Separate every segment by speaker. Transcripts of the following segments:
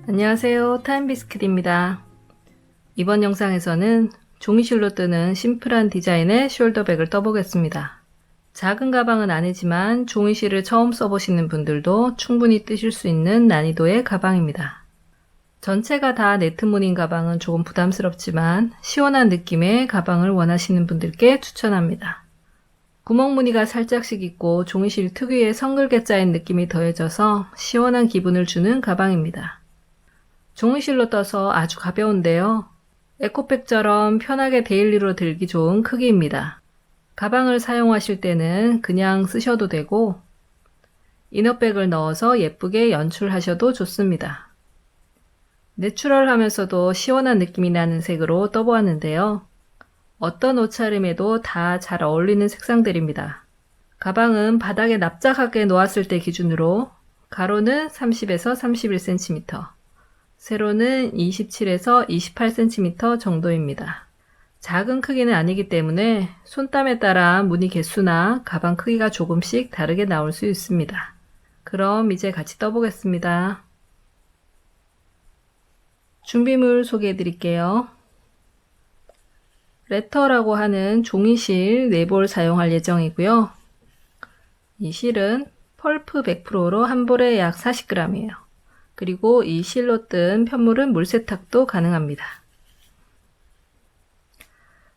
Speaker 1: 안녕하세요, 타임비스킷입니다. 이번 영상에서는 종이실로 뜨는 심플한 디자인의 숄더백을 떠보겠습니다. 작은 가방은 아니지만 종이실을 처음 써보시는 분들도 충분히 뜨실 수 있는 난이도의 가방입니다. 전체가 다 네트무늬인 가방은 조금 부담스럽지만 시원한 느낌의 가방을 원하시는 분들께 추천합니다. 구멍 무늬가 살짝씩 있고 종이실 특유의 성글게 짜인 느낌이 더해져서 시원한 기분을 주는 가방입니다. 종이실로 떠서 아주 가벼운데요. 에코백처럼 편하게 데일리로 들기 좋은 크기입니다. 가방을 사용하실 때는 그냥 쓰셔도 되고 이너백을 넣어서 예쁘게 연출하셔도 좋습니다. 내추럴하면서도 시원한 느낌이 나는 색으로 떠보았는데요. 어떤 옷차림에도 다 잘 어울리는 색상들입니다. 가방은 바닥에 납작하게 놓았을 때 기준으로 가로는 30에서 31cm, 세로는 27에서 28cm 정도입니다. 작은 크기는 아니기 때문에 손땀에 따라 무늬 개수나 가방 크기가 조금씩 다르게 나올 수 있습니다. 그럼 이제 같이 떠보겠습니다. 준비물 소개해 드릴게요. 레터라고 하는 종이실 4볼 사용할 예정이고요. 이 실은 펄프 100%로 한 볼에 약 40g이에요. 그리고 이 실로 뜬 편물은 물세탁도 가능합니다.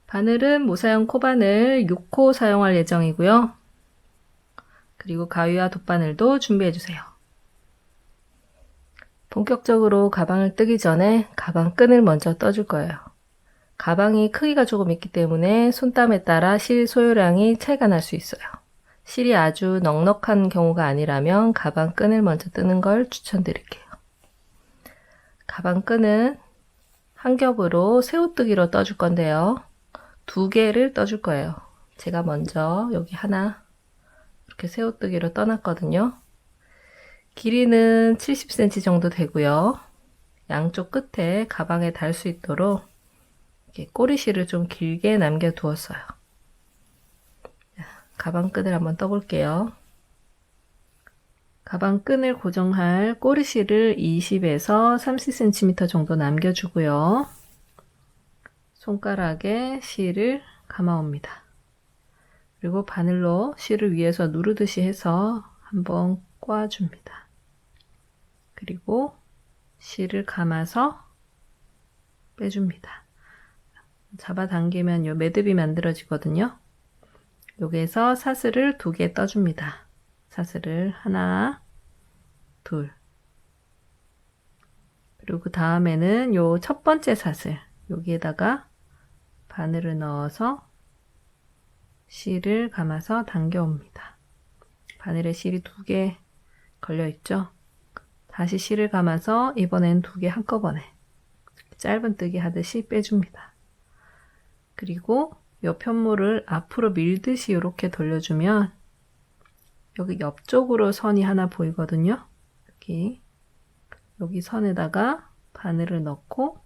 Speaker 1: 바늘은 모사형 코바늘 6호 사용할 예정이고요. 그리고 가위와 돗바늘도 준비해주세요. 본격적으로 가방을 뜨기 전에 가방 끈을 먼저 떠줄 거예요. 가방이 크기가 조금 있기 때문에 손땀에 따라 실 소요량이 차이가 날 수 있어요. 실이 아주 넉넉한 경우가 아니라면 가방 끈을 먼저 뜨는 걸 추천드릴게요. 가방 끈은 한 겹으로 새우뜨기로 떠줄 건데요. 2개를 떠줄 거예요. 제가 먼저 여기 하나 이렇게 새우뜨기로 떠놨거든요. 길이는 70cm 정도 되고요. 양쪽 끝에 가방에 달 수 있도록 이렇게 꼬리실을 좀 길게 남겨 두었어요. 가방 끈을 한번 떠볼게요. 가방 끈을 고정할 꼬리실을 20에서 30cm 정도 남겨주고요. 손가락에 실을 감아옵니다. 그리고 바늘로 실을 위에서 누르듯이 해서 한번 꽈줍니다. 그리고 실을 감아서 빼줍니다. 잡아당기면 요 매듭이 만들어지거든요. 여기에서 사슬을 2개 떠줍니다. 사슬을 하나, 둘. 그리고 그 다음에는 요 첫 번째 사슬, 여기에다가 바늘을 넣어서 실을 감아서 당겨옵니다. 바늘에 실이 2개 걸려있죠? 다시 실을 감아서 이번엔 2개 한꺼번에 짧은 뜨기 하듯이 빼줍니다. 그리고 요 편물을 앞으로 밀듯이 이렇게 돌려주면 여기 옆쪽으로 선이 하나 보이거든요. 여기 선에다가 바늘을 넣고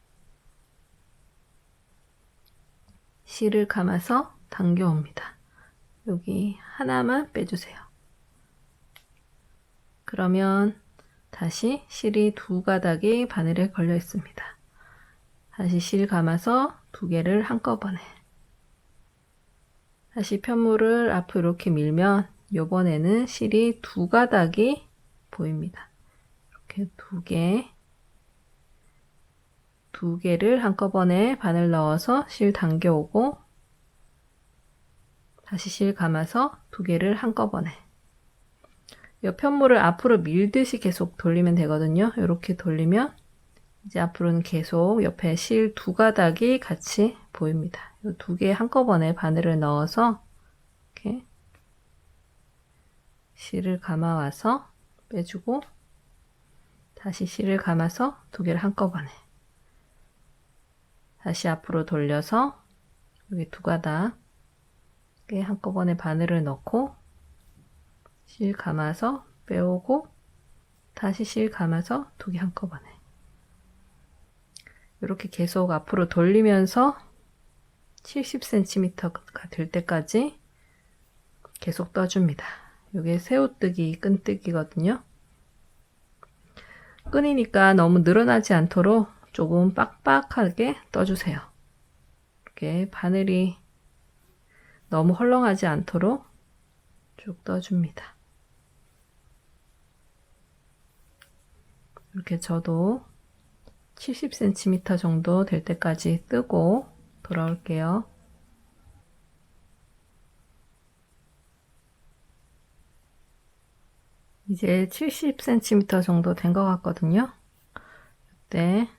Speaker 1: 실을 감아서 당겨옵니다. 여기 하나만 빼주세요. 그러면 다시 실이 2가닥이 바늘에 걸려 있습니다. 다시 실 감아서 2개를 한꺼번에 다시 편물을 앞으로 이렇게 밀면 이번에는 실이 2가닥이 보입니다. 이렇게 2개를 한꺼번에 바늘 넣어서 실 당겨오고 다시 실 감아서 2개를 한꺼번에 이 편물을 앞으로 밀듯이 계속 돌리면 되거든요. 이렇게 돌리면 이제 앞으로는 계속 옆에 실 2가닥이 같이 보입니다. 이 2개 한꺼번에 바늘을 넣어서 이렇게 실을 감아와서 빼주고 다시 실을 감아서 2개를 한꺼번에 다시 앞으로 돌려서 여기 2가닥에 한꺼번에 바늘을 넣고 실 감아서 빼오고 다시 실 감아서 2개 한꺼번에 이렇게 계속 앞으로 돌리면서 70cm가 될 때까지 계속 떠줍니다. 이게 새우뜨기, 끈뜨기거든요. 끈이니까 너무 늘어나지 않도록 조금 빡빡하게 떠주세요. 이렇게 바늘이 너무 헐렁하지 않도록 쭉 떠줍니다. 이렇게 저도 70cm 정도 될 때까지 뜨고 돌아올게요. 이제 70cm 정도 된 것 같거든요. 이때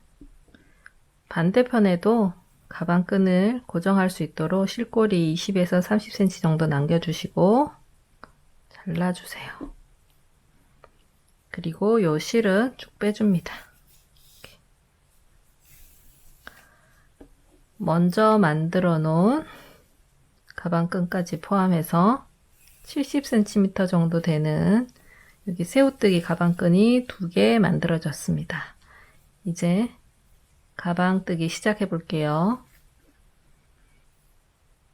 Speaker 1: 반대편에도 가방끈을 고정할 수 있도록 실꼬리 20에서 30cm 정도 남겨주시고 잘라주세요. 그리고 요 실은 쭉 빼줍니다. 먼저 만들어 놓은 가방끈까지 포함해서 70cm 정도 되는 여기 새우뜨기 가방끈이 2개 만들어졌습니다. 이제 가방뜨기 시작해 볼게요.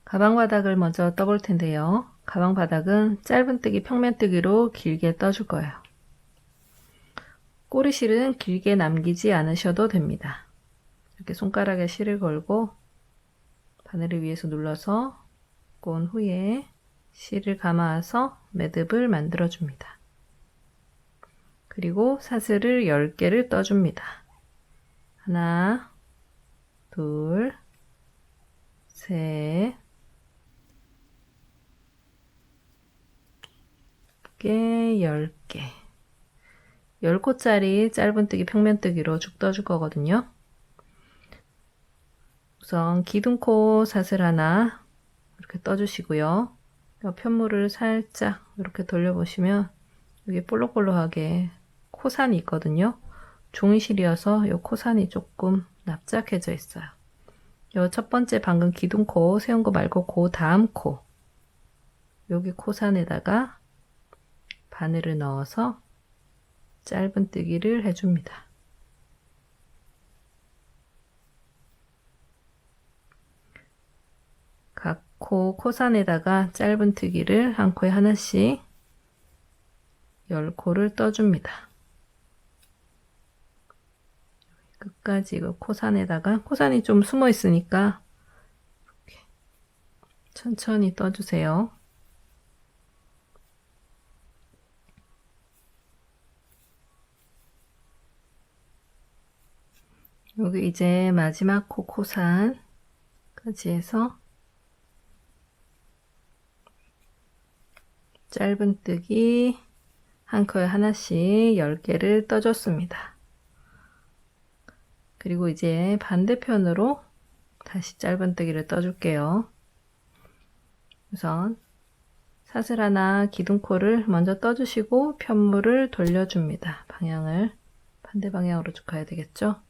Speaker 1: 가방 바닥을 먼저 떠볼 텐데요. 가방 바닥은 짧은뜨기, 평면뜨기로 길게 떠줄 거예요. 꼬리실은 길게 남기지 않으셔도 됩니다. 이렇게 손가락에 실을 걸고 바늘을 위에서 눌러서 꼰 후에 실을 감아서 매듭을 만들어 줍니다. 그리고 사슬을 10개를 떠줍니다. 하나, 둘, 셋, 10개. 10코짜리 짧은뜨기, 평면뜨기로 쭉 떠줄 거거든요. 우선 기둥코 사슬 하나 이렇게 떠주시고요. 편물을 살짝 이렇게 돌려보시면 여기 볼록볼록하게 코산이 있거든요. 종이실이어서 이 코산이 조금 납작해져 있어요. 이 첫 번째 방금 기둥코 세운 거 말고 그 다음 코, 여기 코산에다가 바늘을 넣어서 짧은뜨기를 해줍니다. 각 코 코산에다가 짧은뜨기를 한 코에 하나씩 10코를 떠줍니다. 끝까지 그 코산에다가, 코산이 좀 숨어 있으니까 이렇게 천천히 떠주세요. 여기 이제 마지막 코 코산까지 해서 짧은뜨기 한 코에 하나씩 10개를 떠줬습니다. 그리고 이제 반대편으로 다시 짧은뜨기를 떠줄게요. 우선 사슬 하나 기둥코를 먼저 떠주시고 편물을 돌려줍니다. 방향을 반대 방향으로 쭉 가야 되겠죠?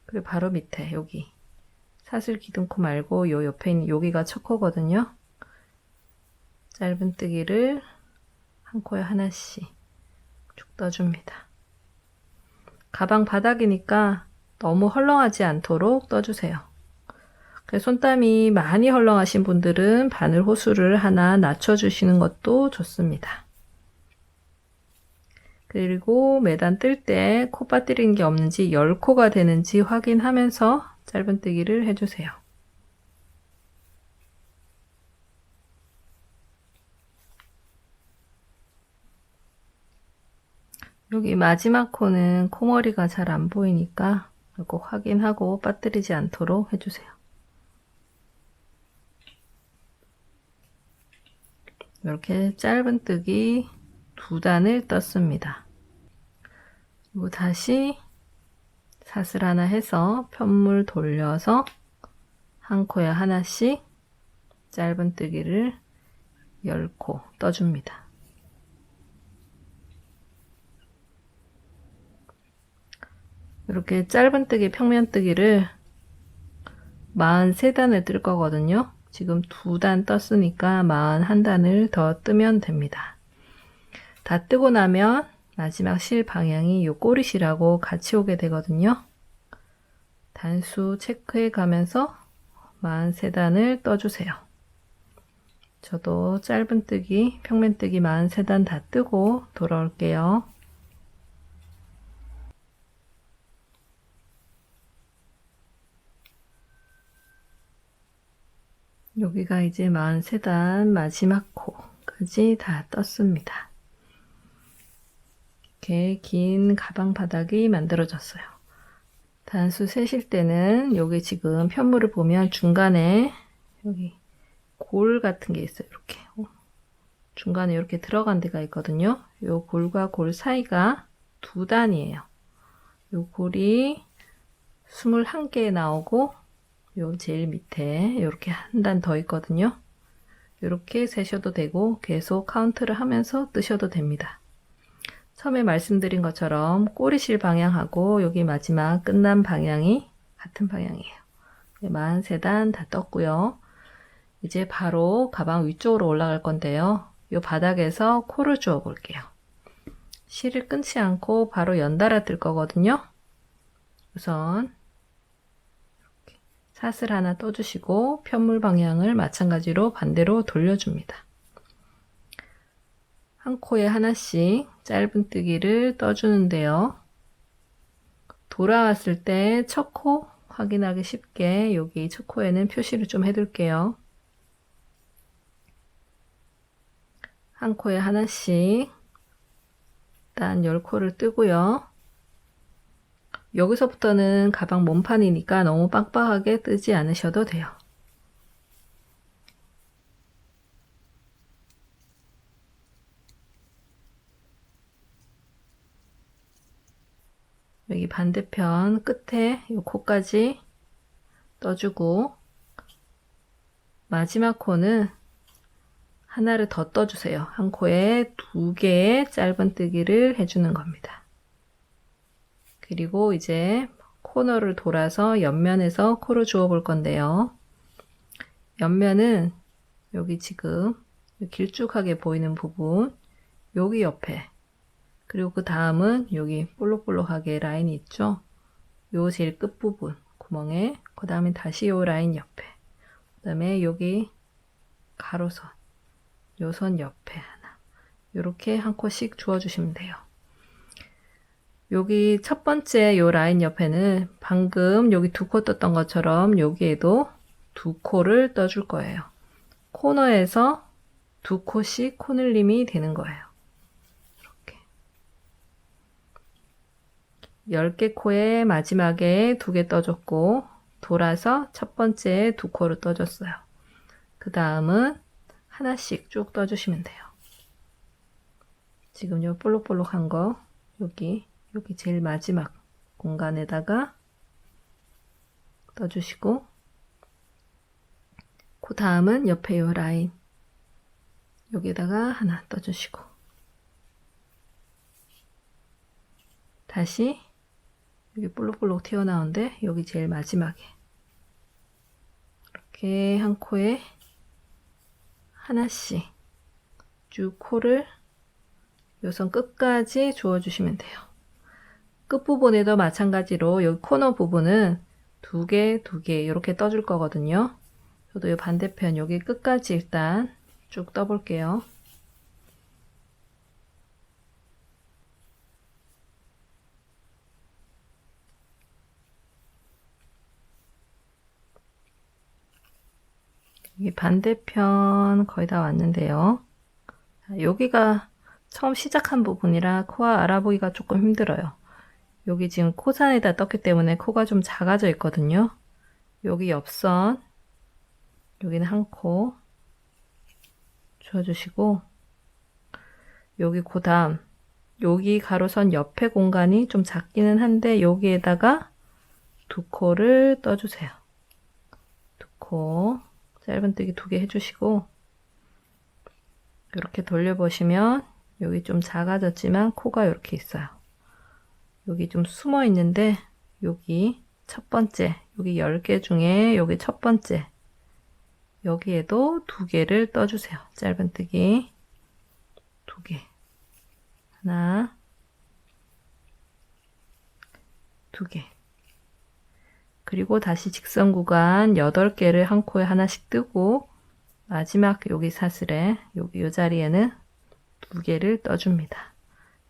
Speaker 1: 그리고 바로 밑에 여기 사슬 기둥코 말고 요 옆에 있는 여기가 첫 코거든요. 짧은뜨기를 한 코에 하나씩 쭉 떠줍니다. 가방 바닥이니까 너무 헐렁하지 않도록 떠주세요. 손땀이 많이 헐렁하신 분들은 바늘 호수를 하나 낮춰주시는 것도 좋습니다. 그리고 매단 뜰 때 코 빠뜨리는 게 없는지 10코가 되는지 확인하면서 짧은뜨기를 해주세요. 여기 마지막 코는 코머리가 잘 안 보이니까 꼭 확인하고 빠뜨리지 않도록 해주세요. 이렇게 짧은뜨기 2단을 떴습니다. 그리고 다시 사슬 하나 해서 편물 돌려서 한 코에 하나씩 짧은뜨기를 10코 떠줍니다. 이렇게 짧은뜨기, 평면뜨기를 43단을 뜰 거거든요. 지금 2단 떴으니까 41단을 더 뜨면 됩니다. 다 뜨고 나면 마지막 실 방향이 요 꼬리실하고 같이 오게 되거든요. 단수 체크해 가면서 43단을 떠주세요. 저도 짧은뜨기, 평면뜨기 43단 다 뜨고 돌아올게요. 여기가 이제 43단 마지막 코까지 다 떴습니다. 이렇게 긴 가방 바닥이 만들어졌어요. 단수 세실 때는 여기 지금 편물을 보면 중간에 여기 골 같은 게 있어요. 이렇게 중간에 이렇게 들어간 데가 있거든요. 요 골과 골 사이가 2단이에요. 요 골이 21개 나오고 요 제일 밑에 이렇게 한 단 더 있거든요. 이렇게 세셔도 되고 계속 카운트를 하면서 뜨셔도 됩니다. 처음에 말씀드린 것처럼 꼬리실 방향하고 여기 마지막 끝난 방향이 같은 방향이에요. 43단 다 떴고요. 이제 바로 가방 위쪽으로 올라갈 건데요. 이 바닥에서 코를 주워 볼게요. 실을 끊지 않고 바로 연달아 뜰 거거든요. 우선 이렇게 사슬 하나 떠주시고 편물 방향을 마찬가지로 반대로 돌려줍니다. 한 코에 하나씩 짧은뜨기를 떠주는데요. 돌아왔을 때 첫 코 확인하기 쉽게 여기 첫 코에는 표시를 좀 해둘게요. 한 코에 하나씩 일단 10코를 뜨고요. 여기서부터는 가방 몸판이니까 너무 빡빡하게 뜨지 않으셔도 돼요. 여기 반대편 끝에 이 코까지 떠주고 마지막 코는 하나를 더 떠주세요. 한 코에 2개의 짧은뜨기를 해주는 겁니다. 그리고 이제 코너를 돌아서 옆면에서 코를 주워 볼 건데요. 옆면은 여기 지금 길쭉하게 보이는 부분 여기 옆에 그리고 그 다음은 여기 볼록볼록하게 라인이 있죠. 요 제일 끝부분 구멍에 그 다음에 다시 요 라인 옆에 그 다음에 여기 가로선 요 선 옆에 하나 요렇게 한 코씩 주워주시면 돼요. 여기 첫 번째 요 라인 옆에는 방금 여기 2코 떴던 것처럼 여기에도 2코를 떠줄 거예요. 코너에서 2코씩 코늘림이 되는 거예요. 이렇게 10개 코에 마지막에 2개 떠줬고 돌아서 첫 번째 2코를 떠줬어요. 그 다음은 하나씩 쭉 떠주시면 돼요. 지금 요 볼록볼록한 거 여기 제일 마지막 공간에다가 떠주시고 그 다음은 옆에 요 라인 여기다가 하나 떠주시고 다시 여기 볼록볼록 튀어나오는데 여기 제일 마지막에 이렇게 한 코에 하나씩 쭉 코를 요선 끝까지 주워주시면 돼요. 끝부분에도 마찬가지로 여기 코너 부분은 2개, 2개 이렇게 떠줄 거거든요. 저도 이 반대편 여기 끝까지 일단 쭉 떠볼게요. 이 반대편 거의 다 왔는데요. 여기가 처음 시작한 부분이라 코와 알아보기가 조금 힘들어요. 여기 지금 코산에다 떴기 때문에 코가 좀 작아져 있거든요. 여기 옆선 여기는 한 코 주워주시고 여기 그 다음 여기 가로선 옆에 공간이 좀 작기는 한데 여기에다가 2코를 떠주세요. 2코 짧은뜨기 2개 해주시고 이렇게 돌려보시면 여기 좀 작아졌지만 코가 이렇게 있어요. 여기 좀 숨어 있는데 여기 첫 번째 여기 10개 중에 여기 첫 번째 여기에도 2개를 떠주세요. 짧은뜨기 2개 하나 2개 그리고 다시 직선 구간 8개를 한 코에 하나씩 뜨고 마지막 여기 사슬에 여기 이 자리에는 2개를 떠줍니다.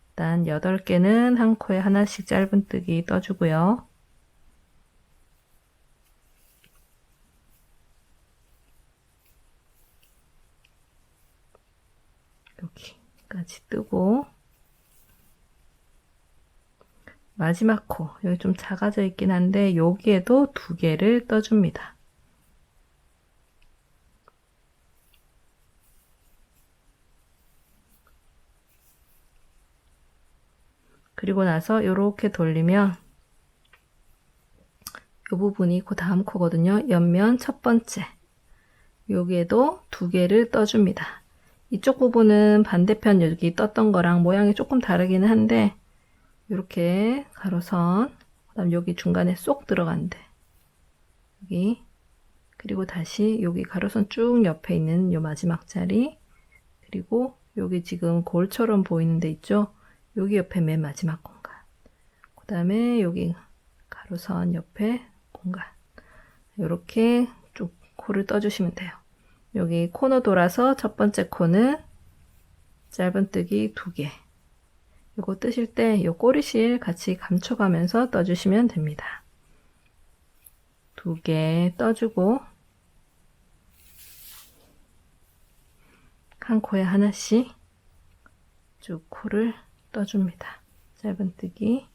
Speaker 1: 일단 8개는 한 코에 하나씩 짧은뜨기 떠주고요. 여기까지 뜨고 마지막 코 여기 좀 작아져 있긴 한데 여기에도 2개를 떠줍니다. 그리고 나서 이렇게 돌리면 이 부분이 그 다음 코거든요. 옆면 첫 번째 여기에도 2개를 떠줍니다. 이쪽 부분은 반대편 여기 떴던 거랑 모양이 조금 다르기는 한데 이렇게 가로선 그 다음 여기 중간에 쏙 들어간대 여기 그리고 다시 여기 가로선 쭉 옆에 있는 요 마지막 자리 그리고 여기 지금 골처럼 보이는 데 있죠 여기 옆에 맨 마지막 공간 그 다음에 여기 가로선 옆에 공간 이렇게 쭉 코를 떠주시면 돼요. 여기 코너 돌아서 첫 번째 코는 짧은뜨기 2개 이거 뜨실 때 이 꼬리실 같이 감춰가면서 떠주시면 됩니다. 2개 떠주고 한 코에 하나씩 쭉 코를 떠줍니다. 짧은뜨기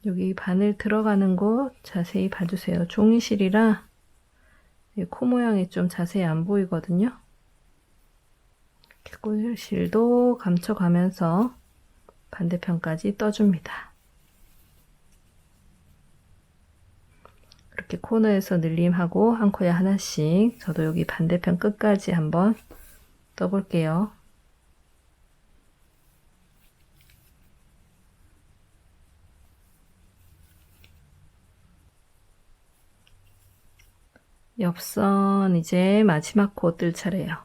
Speaker 1: 여기 바늘 들어가는 곳 자세히 봐주세요. 종이실이라 코 모양이 좀 자세히 안 보이거든요. 이렇게 꼬리실도 감춰가면서 반대편까지 떠줍니다. 이렇게 코너에서 늘림하고 한 코에 하나씩 저도 여기 반대편 끝까지 한번 떠볼게요. 옆선 이제 마지막 코 뜰 차례예요.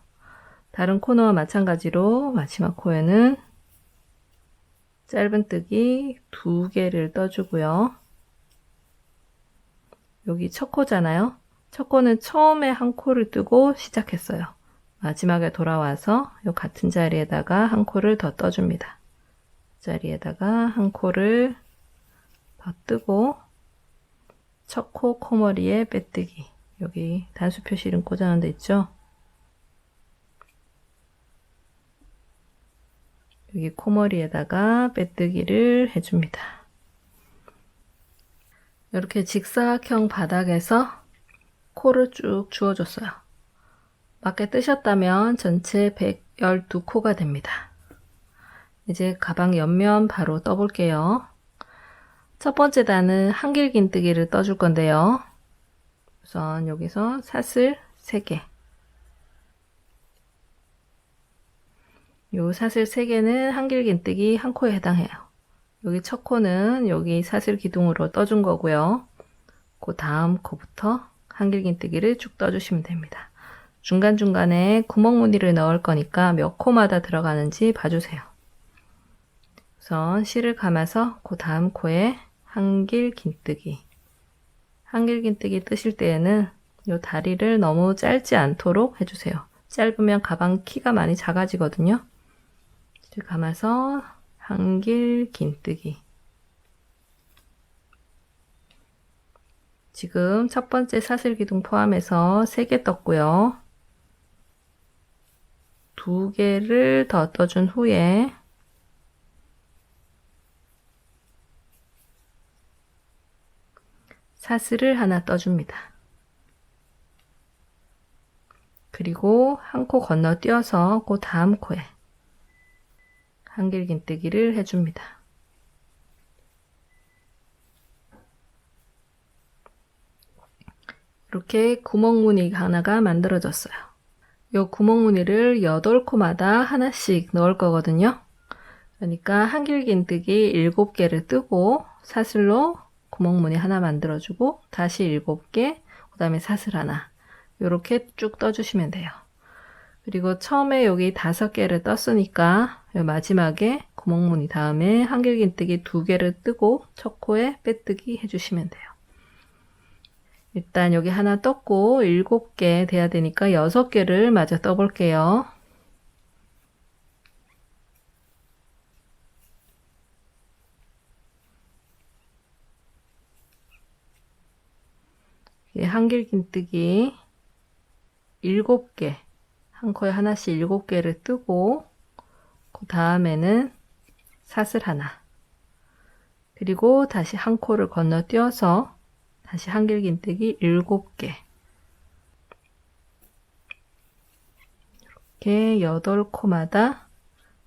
Speaker 1: 다른 코너와 마찬가지로 마지막 코에는 짧은뜨기 2개를 떠주고요. 여기 첫 코잖아요. 첫 코는 처음에 한 코를 뜨고 시작했어요. 마지막에 돌아와서 이 같은 자리에다가 한 코를 더 떠줍니다. 자리에다가 한 코를 더 뜨고 첫 코 코머리에 빼뜨기 여기 단수 표시 이름 꽂아놓은 데 있죠? 여기 코머리에다가 빼뜨기를 해줍니다. 이렇게 직사각형 바닥에서 코를 쭉 주워줬어요. 맞게 뜨셨다면 전체 112코가 됩니다. 이제 가방 옆면 바로 떠볼게요. 첫 번째 단은 한길긴뜨기를 떠줄 건데요. 우선 여기서 사슬 3개 요 사슬 3개는 한길긴뜨기 한 코에 해당해요. 여기 첫 코는 여기 사슬 기둥으로 떠준 거고요. 그 다음 코부터 한길긴뜨기를 쭉 떠주시면 됩니다. 중간중간에 구멍무늬를 넣을 거니까 몇 코마다 들어가는지 봐주세요. 우선 실을 감아서 그 다음 코에 한길긴뜨기 한길긴뜨기 뜨실 때에는 이 다리를 너무 짧지 않도록 해주세요. 짧으면 가방 키가 많이 작아지거든요. 실을 감아서 한길긴뜨기 지금 첫 번째 사슬 기둥 포함해서 3개 떴고요. 2개를 더 떠준 후에 사슬을 하나 떠줍니다. 그리고 한 코 건너뛰어서 그 다음 코에 한길긴뜨기를 해줍니다. 이렇게 구멍무늬 하나가 만들어졌어요. 이 구멍무늬를 8코마다 하나씩 넣을 거거든요. 그러니까 한길긴뜨기 7개를 뜨고 사슬로 구멍무늬 하나 만들어주고 다시 7개, 그 다음에 사슬 하나 이렇게 쭉 떠주시면 돼요. 그리고 처음에 여기 5개를 떴으니까 마지막에 구멍무늬 다음에 한길긴뜨기 2개를 뜨고 첫 코에 빼뜨기 해주시면 돼요. 일단 여기 하나 떴고 7개 돼야 되니까 6개를 마저 떠볼게요. 한길긴뜨기 7개, 한 코에 하나씩 7개를 뜨고 그 다음에는 사슬 하나, 그리고 다시 한 코를 건너뛰어서 다시 한길긴뜨기 7개, 이렇게 8코마다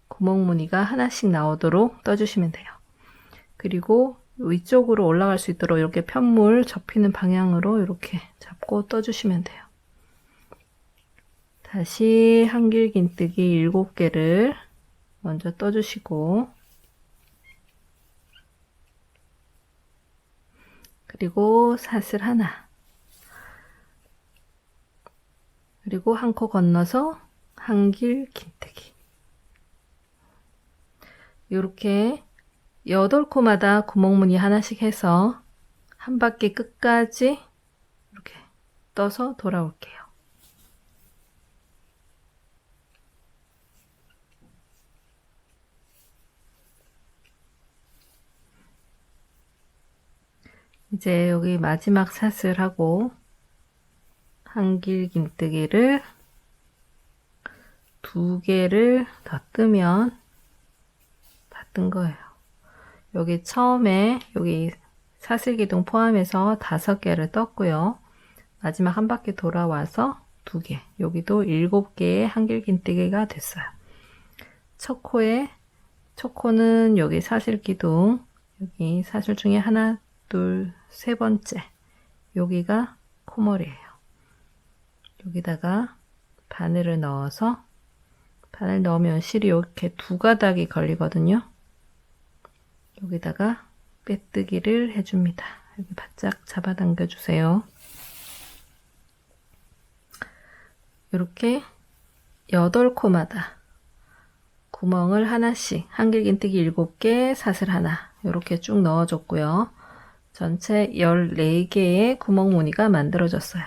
Speaker 1: 구멍무늬가 하나씩 나오도록 떠주시면 돼요. 그리고 위쪽으로 올라갈 수 있도록 이렇게 편물 접히는 방향으로 이렇게 잡고 떠주시면 돼요. 다시 한길긴뜨기 7개를 먼저 떠주시고, 그리고 사슬 하나, 그리고 한 코 건너서 한길긴뜨기. 이렇게 8코마다 구멍무늬 하나씩 해서 한 바퀴 끝까지 이렇게 떠서 돌아올게요. 이제 여기 마지막 사슬하고 한길긴뜨기를 2개를 더 뜨면 다 뜬 거예요. 여기 처음에 여기 사슬기둥 포함해서 5개를 떴고요. 마지막 한 바퀴 돌아와서 2개, 여기도 7개의 한길긴뜨기가 됐어요. 첫 코는 여기 사슬기둥, 여기 사슬 중에 하나, 둘, 세 번째, 여기가 코머리예요. 여기다가 바늘을 넣어서, 바늘 넣으면 실이 이렇게 2가닥이 걸리거든요. 여기다가 빼뜨기를 해줍니다. 여기 바짝 잡아당겨 주세요. 이렇게 8코마다 구멍을 하나씩, 한길긴뜨기 7개, 사슬 하나 이렇게 쭉 넣어줬고요. 전체 14개의 구멍무늬가 만들어졌어요.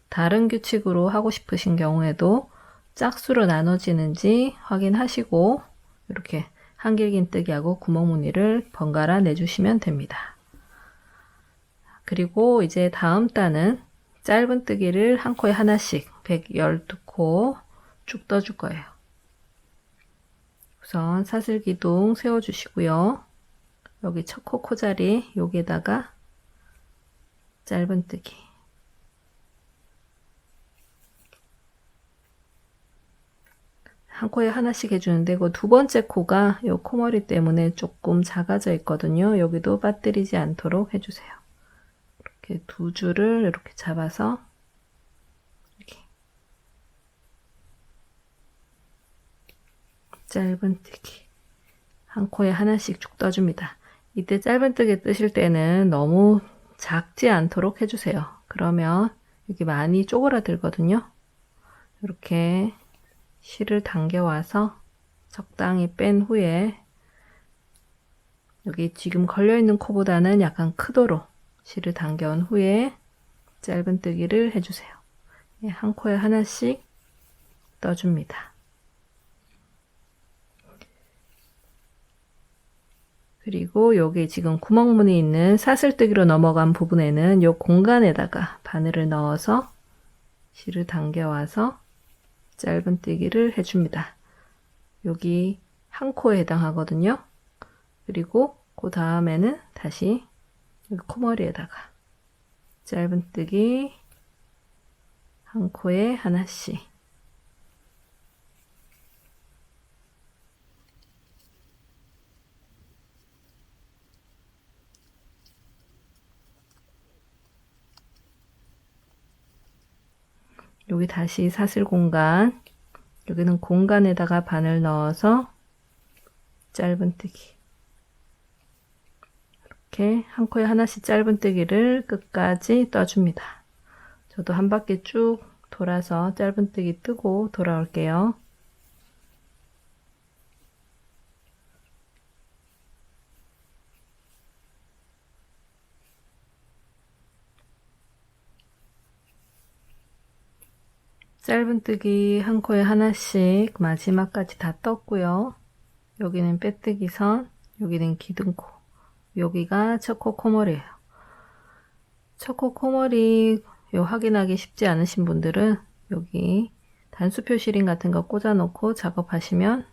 Speaker 1: 다른 규칙으로 하고 싶으신 경우에도 짝수로 나눠지는지 확인하시고 이렇게 한길긴뜨기하고 구멍무늬를 번갈아 내주시면 됩니다. 그리고 이제 다음 단은 짧은뜨기를 한 코에 하나씩 112코 쭉 떠줄 거예요. 우선 사슬기둥 세워주시고요. 여기 첫 코 코자리 여기에다가 짧은뜨기, 한 코에 하나씩 해주는데 그 두 번째 코가 이 코머리 때문에 조금 작아져 있거든요. 여기도 빠뜨리지 않도록 해주세요. 이렇게 2줄을 이렇게 잡아서 이렇게 짧은뜨기 한 코에 하나씩 쭉 떠줍니다. 이때 짧은뜨기 뜨실 때는 너무 작지 않도록 해주세요. 그러면 여기 많이 쪼그라들거든요. 이렇게 실을 당겨와서 적당히 뺀 후에 여기 지금 걸려있는 코보다는 약간 크도록 실을 당겨온 후에 짧은뜨기를 해주세요. 한 코에 하나씩 떠줍니다. 그리고 여기 지금 구멍무늬 있는 사슬뜨기로 넘어간 부분에는 이 공간에다가 바늘을 넣어서 실을 당겨와서 짧은뜨기를 해줍니다. 여기 한 코에 해당하거든요. 그리고 그 다음에는 다시 여기 코머리에다가 짧은뜨기 한 코에 하나씩, 여기 다시 사슬 공간, 여기는 공간에다가 바늘 넣어서 짧은뜨기, 이렇게 한 코에 하나씩 짧은뜨기를 끝까지 떠줍니다. 저도 한 바퀴 쭉 돌아서 짧은뜨기 뜨고 돌아올게요. 짧은뜨기 한 코에 하나씩 마지막까지 다 떴고요. 여기는 빼뜨기 선, 여기는 기둥코, 여기가 첫 코 코머리예요. 첫 코 코머리 요 확인하기 쉽지 않으신 분들은 여기 단수 표시링 같은 거 꽂아 놓고 작업하시면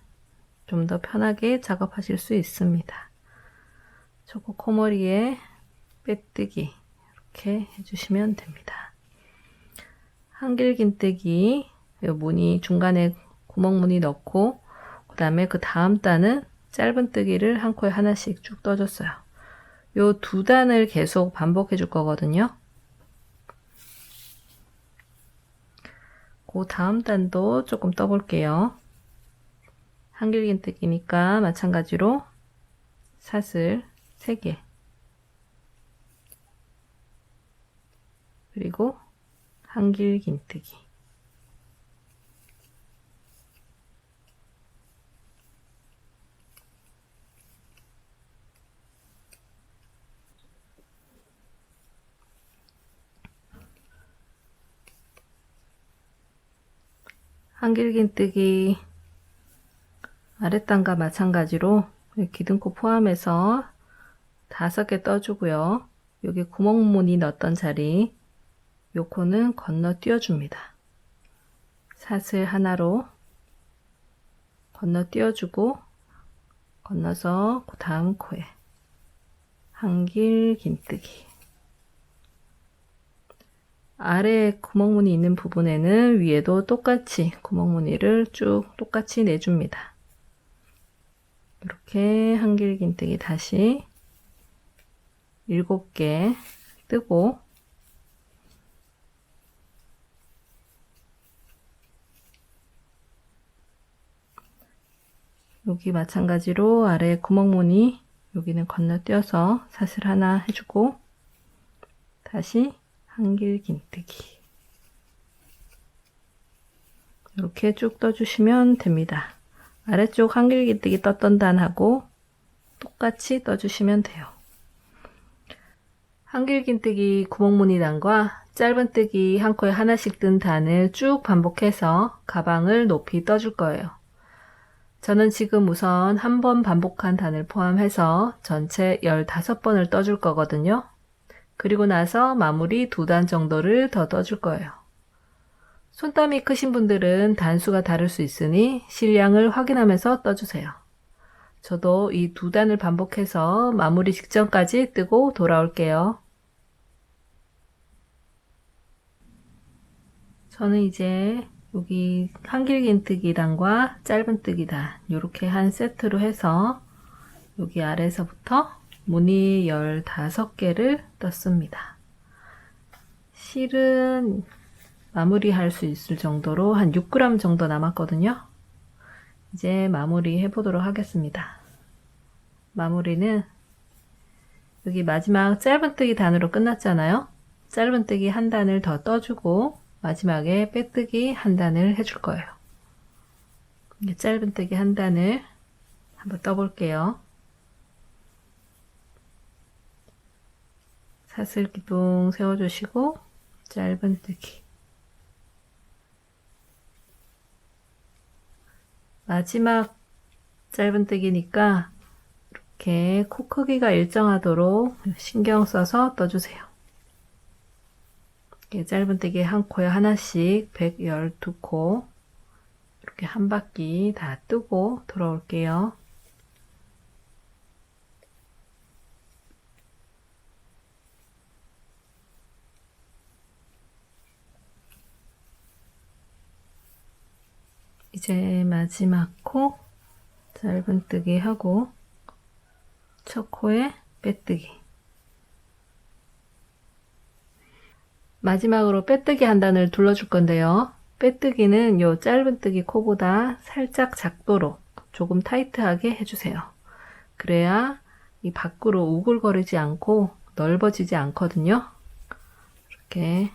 Speaker 1: 좀 더 편하게 작업하실 수 있습니다. 초코 코머리에 빼뜨기 이렇게 해주시면 됩니다. 한길긴뜨기 요 무늬 중간에 구멍무늬 넣고 그 다음에 그 다음 단은 짧은 뜨기를 한 코에 하나씩 쭉 떠줬어요. 요 두 단을 계속 반복해 줄 거거든요. 그 다음 단도 조금 떠볼게요. 한길긴뜨기니까 마찬가지로 사슬 3개 그리고 한길긴뜨기 한길긴뜨기 아랫단과 마찬가지로 기둥코 포함해서 5개 떠주고요. 여기 구멍무늬 넣었던 자리 요 코는 건너 띄워줍니다. 사슬 하나로 건너 띄워주고 건너서 그 다음 코에 한길긴뜨기 아래 구멍무늬 있는 부분에는 위에도 똑같이 구멍무늬를 쭉 똑같이 내줍니다. 이렇게 한길긴뜨기 다시 7개 뜨고 여기 마찬가지로 아래 구멍무늬 여기는 건너뛰어서 사슬 하나 해주고 다시 한길긴뜨기 이렇게 쭉 떠주시면 됩니다. 아래쪽 한길긴뜨기 떴던 단하고 똑같이 떠주시면 돼요. 한길긴뜨기 구멍무늬 단과 짧은뜨기 한 코에 하나씩 뜬 단을 쭉 반복해서 가방을 높이 떠줄 거예요. 저는 지금 우선 한 번 반복한 단을 포함해서 전체 15번을 떠줄 거거든요. 그리고 나서 마무리 2단 정도를 더 떠줄 거예요. 손땀이 크신 분들은 단수가 다를 수 있으니 실량을 확인하면서 떠주세요. 저도 이 2단을 반복해서 마무리 직전까지 뜨고 돌아올게요. 저는 이제 여기 한길긴뜨기 단과 짧은뜨기 단 이렇게 한 세트로 해서 여기 아래서부터 무늬 15개를 떴습니다. 실은 마무리할 수 있을 정도로 한 6g 정도 남았거든요. 이제 마무리 해보도록 하겠습니다. 마무리는 여기 마지막 짧은뜨기 단으로 끝났잖아요. 짧은뜨기 한 단을 더 떠주고 마지막에 빼뜨기 한 단을 해줄 거예요. 짧은뜨기 한 단을 한번 떠볼게요. 사슬 기둥 세워주시고 짧은뜨기 마지막 짧은뜨기니까 이렇게 코 크기가 일정하도록 신경 써서 떠주세요. 짧은뜨기 한 코에 하나씩 112코 이렇게 한 바퀴 다 뜨고 돌아올게요. 이제 마지막 코 짧은뜨기 하고 첫 코에 빼뜨기 마지막으로 빼뜨기 한 단을 둘러줄 건데요. 빼뜨기는 요 짧은뜨기 코보다 살짝 작도록 조금 타이트하게 해주세요. 그래야 이 밖으로 우글거리지 않고 넓어지지 않거든요. 이렇게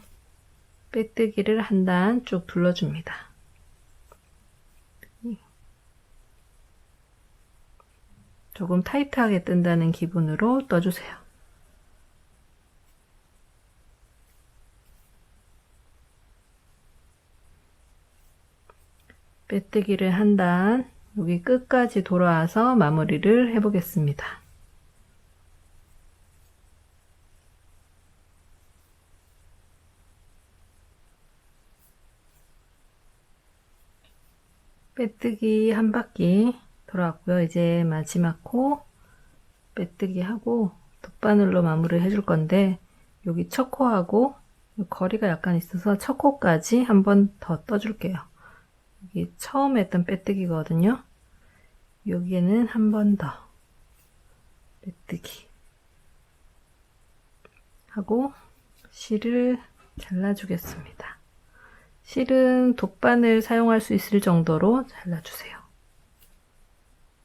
Speaker 1: 빼뜨기를 한 단 쭉 둘러줍니다. 조금 타이트하게 뜬다는 기분으로 떠주세요. 빼뜨기를 한 단 여기 끝까지 돌아와서 마무리를 해보겠습니다. 빼뜨기 한 바퀴 돌아왔고요. 이제 마지막 코 빼뜨기 하고 돗바늘로 마무리를 해줄 건데, 여기 첫 코하고 거리가 약간 있어서 첫 코까지 한 번 더 떠줄게요. 여기 처음 했던 빼뜨기거든요. 여기에는 한 번 더 빼뜨기 하고 실을 잘라주겠습니다. 실은 돗바늘 사용할 수 있을 정도로 잘라주세요.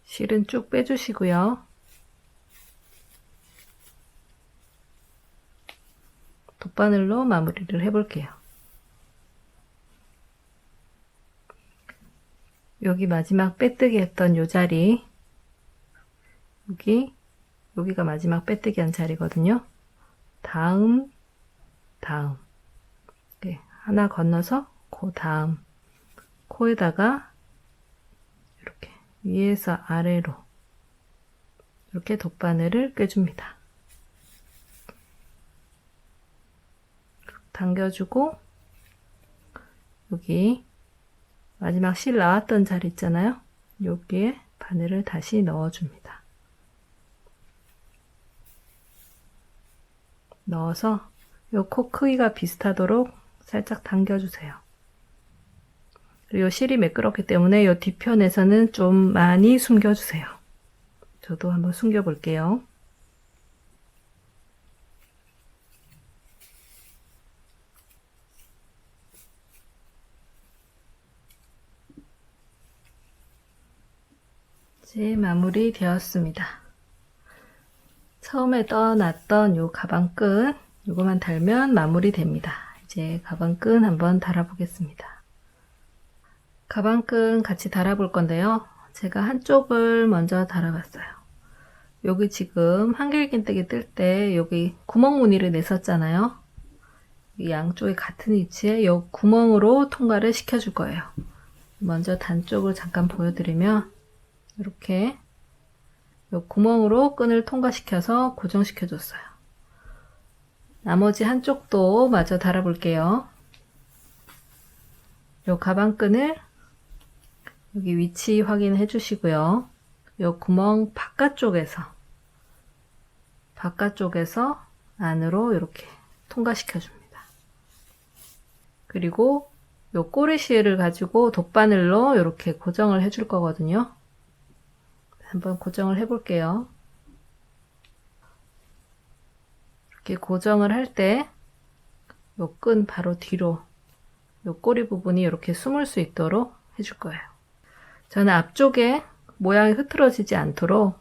Speaker 1: 실은 쭉 빼주시고요. 돗바늘로 마무리를 해볼게요. 여기 마지막 빼뜨기 했던 요 자리, 여기가 마지막 빼뜨기 한 자리거든요. 다음, 네, 하나 건너서 그 다음 코에다가 이렇게 위에서 아래로 이렇게 돗바늘을 껴줍니다. 당겨주고 여기 마지막 실 나왔던 자리 있잖아요. 여기에 바늘을 다시 넣어줍니다. 넣어서 요 코 크기가 비슷하도록 살짝 당겨주세요. 그리고 실이 매끄럽기 때문에 요 뒤편에서는 좀 많이 숨겨주세요. 저도 한번 숨겨 볼게요. 이제 마무리 되었습니다. 처음에 떠났던 요 가방끈, 요거만 달면 마무리 됩니다. 이제 가방끈 한번 달아보겠습니다. 가방끈 같이 달아볼 건데요. 제가 한쪽을 먼저 달아봤어요. 여기 지금 한길긴뜨기 뜰 때 여기 구멍 무늬를 냈었잖아요. 이 양쪽이 같은 위치에 이 구멍으로 통과를 시켜줄 거예요. 먼저 단 쪽을 잠깐 보여드리면 이렇게 이 구멍으로 끈을 통과시켜서 고정시켜줬어요. 나머지 한쪽도 마저 달아볼게요. 이 가방끈을 여기 위치 확인해 주시고요. 이 구멍 바깥쪽에서 안으로 이렇게 통과시켜 줍니다. 그리고 이 꼬리실을 가지고 돗바늘로 이렇게 고정을 해줄 거거든요. 한번 고정을 해 볼게요. 이렇게 고정을 할 때 이 끈 바로 뒤로 이 꼬리 부분이 이렇게 숨을 수 있도록 해줄 거예요. 저는 앞쪽에 모양이 흐트러지지 않도록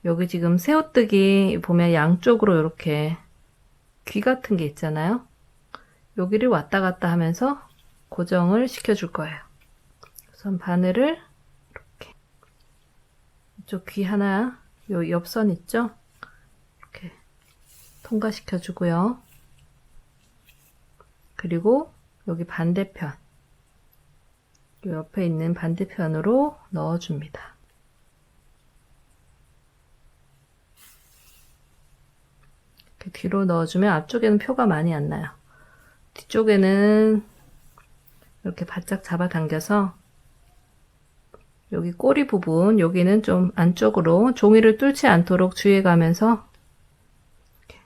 Speaker 1: 여기 지금 새우뜨기 보면 양쪽으로 이렇게 귀 같은 게 있잖아요. 여기를 왔다 갔다 하면서 고정을 시켜줄 거예요. 우선 바늘을 이렇게 이쪽 귀 하나, 요 옆선 있죠? 이렇게 통과시켜 주고요. 그리고 여기 반대편, 요 옆에 있는 반대편으로 넣어줍니다. 이렇게 뒤로 넣어주면 앞쪽에는 표가 많이 안 나요. 뒤쪽에는 이렇게 바짝 잡아당겨서 여기 꼬리 부분, 여기는 좀 안쪽으로 종이를 뚫지 않도록 주의해가면서 이렇게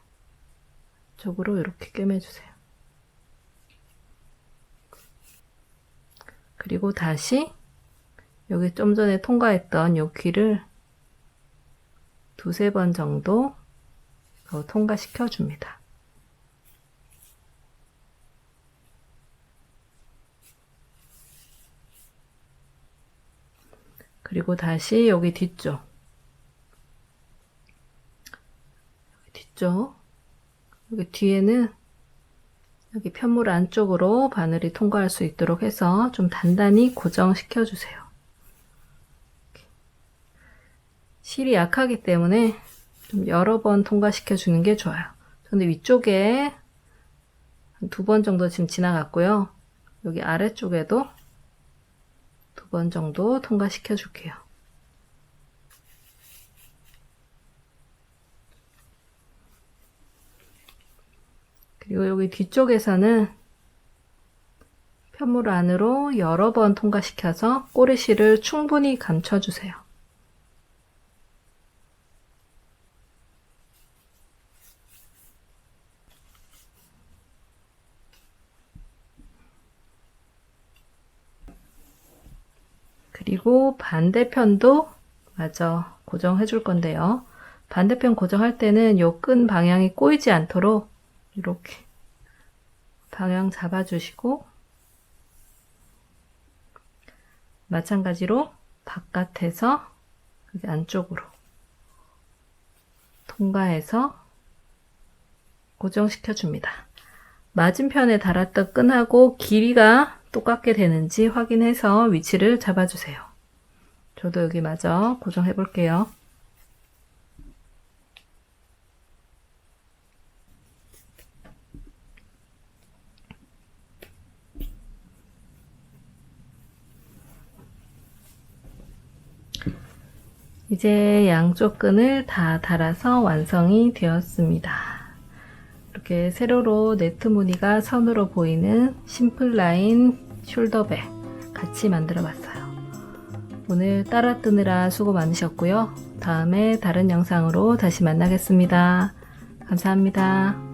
Speaker 1: 안쪽으로 이렇게 꿰매주세요. 그리고 다시 여기 좀 전에 통과했던 이 귀를 두세 번 정도 더 통과시켜 줍니다. 그리고 다시 여기 뒤쪽, 여기 뒤에는 여기 편물 안쪽으로 바늘이 통과할 수 있도록 해서 좀 단단히 고정시켜 주세요. 실이 약하기 때문에 좀 여러 번 통과시켜 주는 게 좋아요. 저는 위쪽에 한 2번 정도 지금 지나갔고요. 여기 아래쪽에도 2번 정도 통과시켜 줄게요. 그리고 여기 뒤쪽에서는 편물 안으로 여러 번 통과시켜서 꼬리실을 충분히 감춰주세요. 그리고 반대편도 마저 고정해 줄 건데요. 반대편 고정할 때는 요 끈 방향이 꼬이지 않도록 이렇게 방향 잡아주시고, 마찬가지로 바깥에서 여기 안쪽으로 통과해서 고정시켜 줍니다. 맞은편에 달았던 끈하고 길이가 똑같게 되는지 확인해서 위치를 잡아주세요. 저도 여기 마저 고정해 볼게요. 이제 양쪽 끈을 다 달아서 완성이 되었습니다. 이렇게 세로로 네트 무늬가 선으로 보이는 심플 라인 숄더백 같이 만들어 봤어요. 오늘 따라 뜨느라 수고 많으셨고요. 다음에 다른 영상으로 다시 만나겠습니다. 감사합니다.